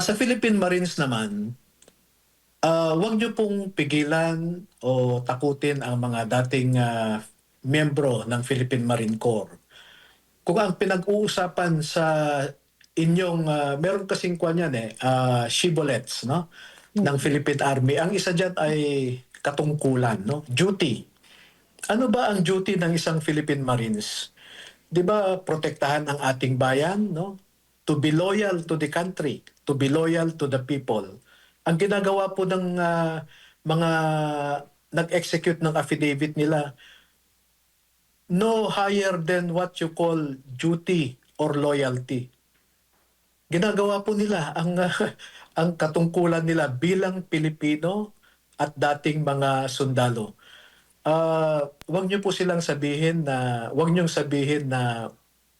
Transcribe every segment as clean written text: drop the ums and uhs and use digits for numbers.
Sa Philippine Marines naman, huwag niyo pong pigilan o takutin ang mga dating miyembro ng Philippine Marine Corps. Kung ang pinag-uusapan sa inyong, meron kasing kuwan yan shibboleths, no? Ng Philippine Army. Ang isa dyan ay katungkulan, no? Duty. Ano ba ang duty ng isang Philippine Marines? 'Di ba protektahan ang ating bayan, no? To be loyal to the country, to be loyal to the people. Ang ginagawa po ng mga nag-execute ng affidavit nila, no higher than what you call duty or loyalty. Ginagawa po nila ang ang katungkulan nila bilang Pilipino at dating mga sundalo. Wag niyo po silang sabihin na wag niyong sabihin na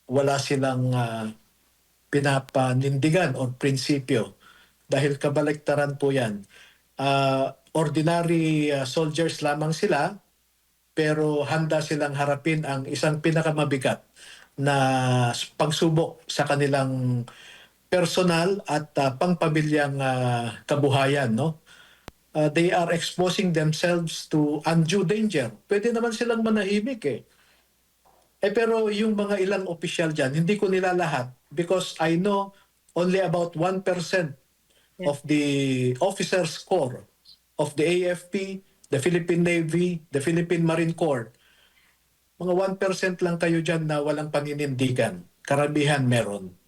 wala silang pinapanindigan o prinsipyo dahil kabaliktaran po 'yan. Ordinary soldiers lamang sila pero handa silang harapin ang isang pinakamabigat na pagsubok sa kanilang personal at pangpamilyang kabuhayan, no? They are exposing themselves to undue danger. Pwede naman silang manahimik eh. Pero yung mga ilang opisyal dyan, hindi ko nila lahat because I know only about 1% of the officers corps of the AFP, the Philippine Navy, the Philippine Marine Corps. Mga 1% lang kayo dyan na walang paninindigan. Karamihan meron.